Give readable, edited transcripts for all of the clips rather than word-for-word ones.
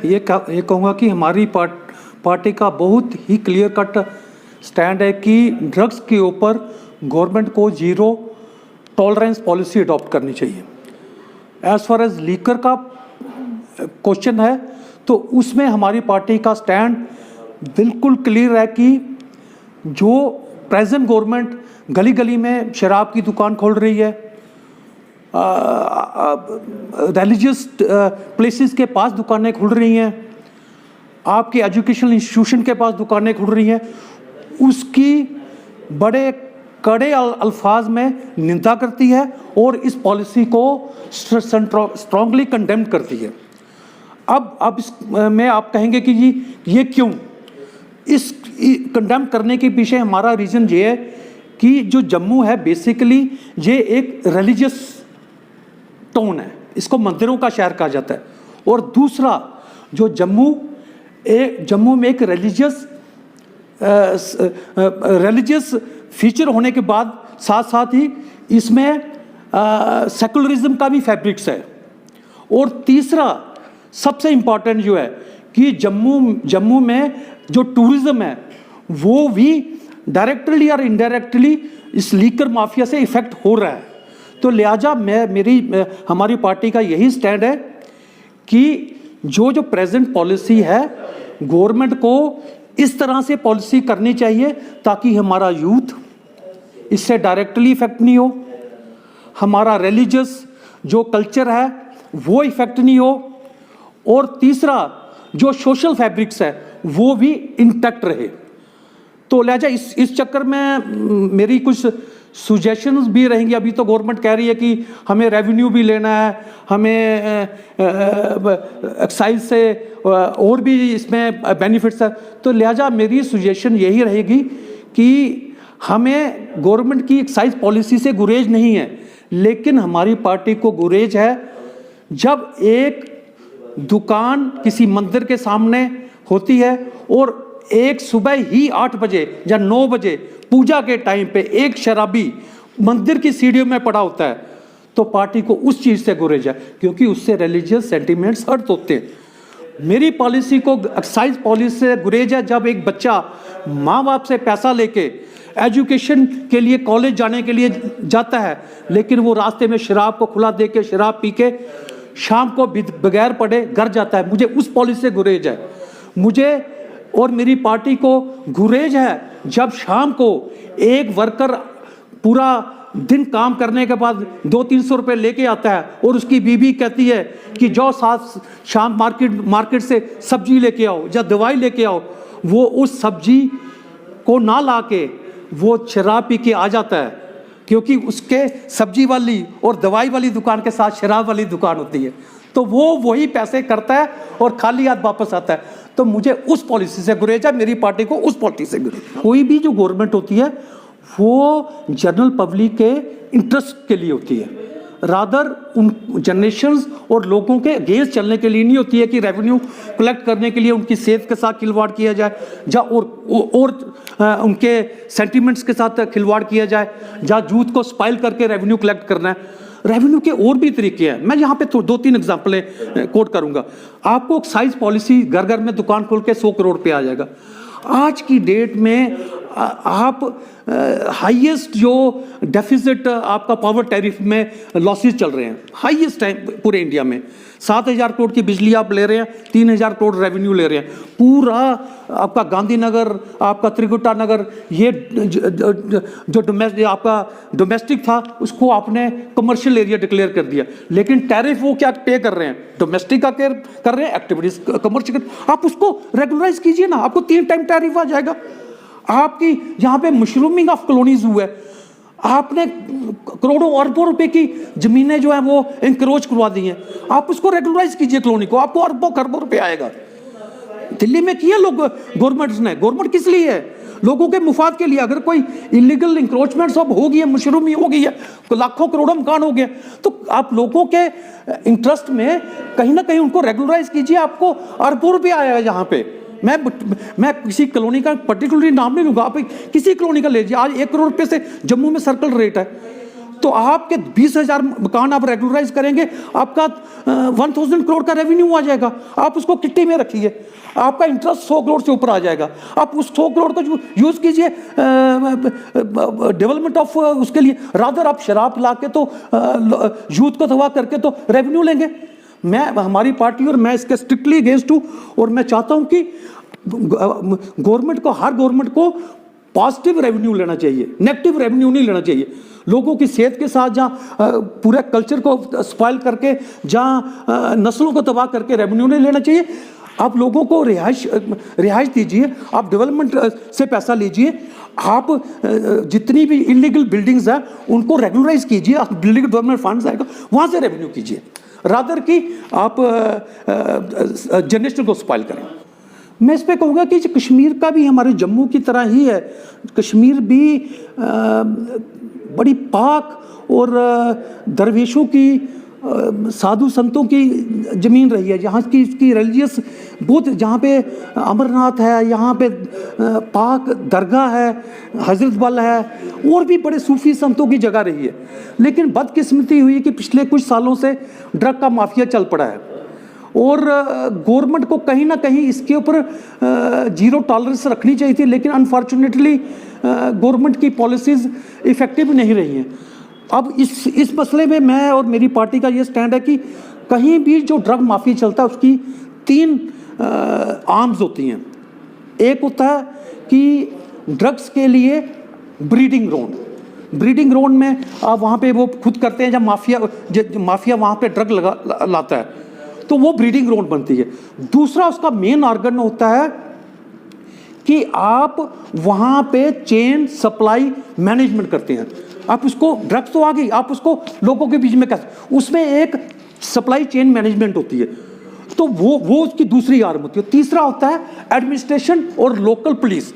ये कहूँगा कि हमारी पार्टी का बहुत ही क्लियर कट स्टैंड है कि ड्रग्स के ऊपर गवर्नमेंट को ज़ीरो टॉलरेंस पॉलिसी अडॉप्ट करनी चाहिए। एज़ फार एज लीकर का क्वेश्चन है तो उसमें हमारी पार्टी का स्टैंड बिल्कुल क्लियर है कि जो प्रेजेंट गवर्नमेंट गली गली में शराब की दुकान खोल रही है, रिलीजियस प्लेसेस के पास दुकानें खुल रही हैं, आपके एजुकेशनल इंस्टीट्यूशन के पास दुकानें खुल रही हैं, उसकी बड़े कड़े अल्फाज में निंदा करती है और इस पॉलिसी को स्ट्रांगली कंडेम करती है। अब इस में आप कहेंगे कि जी ये क्यों? इस कंडेम करने के पीछे हमारा रीज़न ये है कि जो जम्मू है बेसिकली ये एक रिलीजियस टाउन है, इसको मंदिरों का शहर कहा जाता है। और दूसरा जो जम्मू में एक रिलीजियस फीचर होने के बाद साथ साथ ही इसमें सेकुलरिज्म का भी फैब्रिक्स है। और तीसरा सबसे इम्पॉर्टेंट जो है कि जम्मू में जो टूरिज़्म है वो भी डायरेक्टली और इनडायरेक्टली इस लीकर माफिया से इफ़ेक्ट हो रहा है। तो लिहाजा हमारी पार्टी का यही स्टैंड है कि जो प्रेजेंट पॉलिसी है गवर्नमेंट को इस तरह से पॉलिसी करनी चाहिए ताकि हमारा यूथ इससे डायरेक्टली इफेक्ट नहीं हो, हमारा रिलीजियस जो कल्चर है वो इफेक्ट नहीं हो, और तीसरा जो सोशल फैब्रिक्स है वो भी इंटैक्ट रहे। तो लिहाजा इस चक्कर में मेरी कुछ सुजेशंस भी रहेंगी। अभी तो गवर्नमेंट कह रही है कि हमें रेवेन्यू भी लेना है, हमें एक्साइज से और भी इसमें बेनिफिट्स है। तो लिहाजा मेरी सुजेशन यही रहेगी कि हमें गवर्नमेंट की एक्साइज पॉलिसी से गुरेज नहीं है, लेकिन हमारी पार्टी को गुरेज है जब एक दुकान किसी मंदिर के सामने होती है और एक सुबह ही 8 बजे या 9 बजे पूजा के टाइम पे एक शराबी मंदिर की सीढ़ियों में पड़ा होता है, तो पार्टी को उस चीज़ से गुरेज है क्योंकि उससे रिलीजियस सेंटिमेंट्स हर्ट होते हैं। मेरी पॉलिसी को एक्साइज पॉलिसी से गुरेज है जब एक बच्चा माँ बाप से पैसा लेके एजुकेशन के लिए कॉलेज जाने के लिए जाता है, लेकिन वो रास्ते में शराब को खुला दे के शराब पी के शाम को बगैर पढ़े घर जाता है। मुझे उस पॉलिसी से गुरेज है। मुझे और मेरी पार्टी को गुरेज है जब शाम को एक वर्कर पूरा दिन काम करने के बाद 200-300 रुपये लेके आता है और उसकी बीवी कहती है कि जाओ साथ शाम मार्केट से सब्जी लेके आओ या दवाई लेके आओ, वो उस सब्जी को ना लाके वो शराब पी के आ जाता है क्योंकि उसके सब्जी वाली और दवाई वाली दुकान के साथ शराब वाली दुकान होती है। तो वो वही पैसे करता है और खाली हाथ वापस आता है। तो मुझे उस पॉलिसी से गुरेज है, मेरी पार्टी को उस पॉलिसी से गुरेज। कोई भी जो गवर्नमेंट होती है वो जनरल पब्लिक के इंटरेस्ट के लिए होती है, रादर उन जनरेशंस और लोगों के अगेंस्ट चलने के लिए नहीं होती है कि रेवेन्यू कलेक्ट करने के लिए उनकी सेहत के साथ खिलवाड़ किया जाए या और उनके सेंटिमेंट्स के साथ खिलवाड़ किया जाए या यूथ को स्पाइल करके रेवेन्यू कलेक्ट करना है। रेवेन्यू के और भी तरीके हैं, मैं यहाँ पे 2-3 एग्जाम्पलें कोट करूँगा। आपको एक्साइज पॉलिसी घर घर में दुकान खोल के 100 करोड़ पे आ जाएगा। आज की डेट में आप हाईएस्ट जो डेफिसिट आपका पावर टैरिफ में लॉसेस चल रहे हैं, हाईएस्ट टाइम पूरे इंडिया में। 7,000 करोड़ की बिजली आप ले रहे हैं, 3,000 करोड़ रेवेन्यू ले रहे हैं। पूरा आपका गांधीनगर, आपका त्रिकुटा नगर, ये जो आपका डोमेस्टिक था उसको आपने कमर्शियल एरिया डिक्लेयर कर दिया, लेकिन टैरिफ वो क्या पे कर रहे हैं, डोमेस्टिक का कर रहे हैं, एक्टिविटीज कमर्शियल। आप उसको रेगुलराइज कीजिए ना, आपको 3 टाइम टैरिफ आ जाएगा। आपकी यहाँ पे मशरूमिंग ऑफ कॉलोनीज हुआ है, आपने करोड़ों अरबों रुपए की जमीनें जो है वो इंक्रोच करवा दी हैं, आप उसको रेगुलराइज कीजिए कॉलोनी को, आपको अरबों खरबों रुपए आएगा। दिल्ली में किया लोग गवर्नमेंट ने, गवर्नमेंट किस लिए है? लोगों के मुफाद के लिए। अगर कोई इलीगल इंक्रोचमेंट सब हो गई है, मशरूमी हो गई है, लाखों करोड़ों मकान हो गए, तो आप लोगों के इंटरेस्ट में कहीं ना कहीं उनको रेगुलराइज कीजिए, आपको अरबों रुपये आएगा। यहाँ पे मैं किसी कॉलोनी का पर्टिकुलरली नाम नहीं लूँगा, आप किसी कॉलोनी का ले लीजिए, आज 1 करोड़ रुपये से जम्मू में सर्कल रेट है। तो आपके 20,000 मकान आप रेगुलराइज करेंगे, आपका 1000 करोड़ का रेवेन्यू आ जाएगा। आप उसको किट्टी में रखिए, आपका इंटरेस्ट 100 करोड़ से ऊपर आ जाएगा। आप उस 100 करोड़ को यूज़ कीजिए डेवलपमेंट ऑफ उसके लिए, रादर आप शराब ला के तो यूथ को तबाह करके तो रेवेन्यू लेंगे। हमारी पार्टी और मैं इसके स्ट्रिक्टली अगेंस्ट हूँ, और मैं चाहता हूँ कि हर गवर्नमेंट को पॉजिटिव रेवेन्यू लेना चाहिए, नेगेटिव रेवेन्यू नहीं लेना चाहिए। लोगों की सेहत के साथ जहाँ पूरे कल्चर को स्पॉइल करके, जहाँ नस्लों को तबाह करके रेवेन्यू नहीं लेना चाहिए। आप लोगों को रिहाइश दीजिए, आप डेवलपमेंट से पैसा लीजिए, आप जितनी भी इलीगल बिल्डिंग्स हैं उनको रेगुलराइज कीजिए, आप बिल्डिंग डेवलपमेंट फंड्स आएगा वहाँ से रेवेन्यू कीजिए, रादर कि आप जनरेशन को स्पॉइल करें। मैं इस पे कहूँगा कि कश्मीर का भी हमारे जम्मू की तरह ही है। कश्मीर भी बड़ी पाक और दरवेशों की, साधु संतों की ज़मीन रही है, जहाँ की इसकी रिलीजियस बहुत, जहाँ पे अमरनाथ है, यहाँ पे पाक दरगाह है, हजरत बल है, और भी बड़े सूफी संतों की जगह रही है। लेकिन बदकिस्मती हुई कि पिछले कुछ सालों से ड्रग का माफिया चल पड़ा है, और गवर्नमेंट को कहीं ना कहीं इसके ऊपर जीरो टॉलरेंस रखनी चाहिए थी, लेकिन अनफॉर्चुनेटली गवर्नमेंट की पॉलिसीज़ इफ़ेक्टिव नहीं रही हैं। अब इस मसले में मैं और मेरी पार्टी का ये स्टैंड है कि कहीं भी जो ड्रग माफिया चलता है उसकी 3 आर्म्स होती हैं। एक होता है कि ड्रग्स के लिए ब्रीडिंग ग्राउंड में आप वहाँ पे वो खुद करते हैं, जब माफिया वहाँ पे ड्रग लाता है तो वो ब्रीडिंग ग्राउंड बनती है। दूसरा उसका मेन ऑर्गन होता है कि आप वहाँ पे चेन सप्लाई मैनेजमेंट करते हैं। आप उसको, ड्रग्स तो आ गई, आप उसको लोगों के बीच में कैसे, उसमें एक सप्लाई चेन मैनेजमेंट होती है, तो वो उसकी दूसरी आर्म होती है। तीसरा होता है एडमिनिस्ट्रेशन और लोकल पुलिस।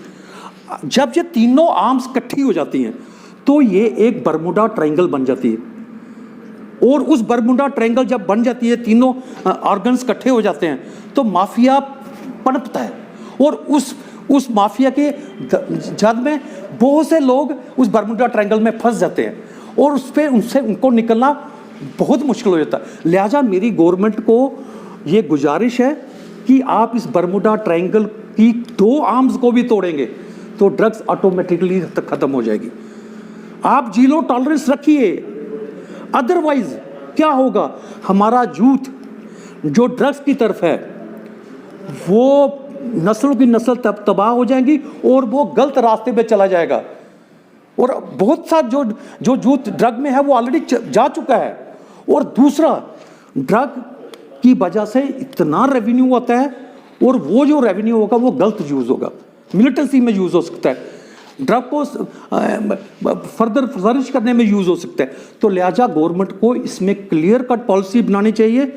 जब ये तीनों आर्म्स इकट्ठी हो जाती हैं तो ये एक बरमुडा ट्रायंगल बन जाती है, और उस बरमुडा ट्रायंगल जब बन जाती है, तीनों ऑर्गन्स इकट्ठे हो जाते हैं, तो माफिया पनपता है, और उस माफिया के जद में बहुत से लोग उस बरमुडा ट्रायंगल में फंस जाते हैं, और उनसे उनको निकलना बहुत मुश्किल हो जाता है। लिहाजा मेरी गवर्नमेंट को ये गुजारिश है कि आप इस बरमुडा ट्रायंगल की 2 आर्म्स को भी तोड़ेंगे तो ड्रग्स ऑटोमेटिकली ख़त्म हो जाएगी। आप जीरो टॉलरेंस रखिए, अदरवाइज क्या होगा, हमारा यूथ जो ड्रग्स की तरफ है वो नस्लों की नस्ल तबाह हो जाएंगी, और वो गलत रास्ते पे चला जाएगा। और बहुत सा जो यूथ ड्रग में है वो ऑलरेडी जा चुका है। और दूसरा, ड्रग की वजह से इतना रेवेन्यू आता है, और वो जो रेवेन्यू होगा वो गलत यूज़ होगा, मिलिटेंसी में यूज़ हो सकता है, ड्रग को फर्दर फ्लरिश करने में यूज़ हो सकता है। तो लिहाजा गवर्नमेंट को इसमें क्लियर कट पॉलिसी बनानी चाहिए,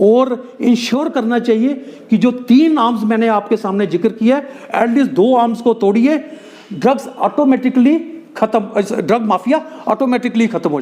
और इंश्योर करना चाहिए कि जो 3 आर्म्स मैंने आपके सामने जिक्र किया है, एटलीस्ट 2 आर्म्स को तोड़िए, ड्रग्स ऑटोमेटिकली खत्म, ड्रग माफिया ऑटोमेटिकली खत्म हो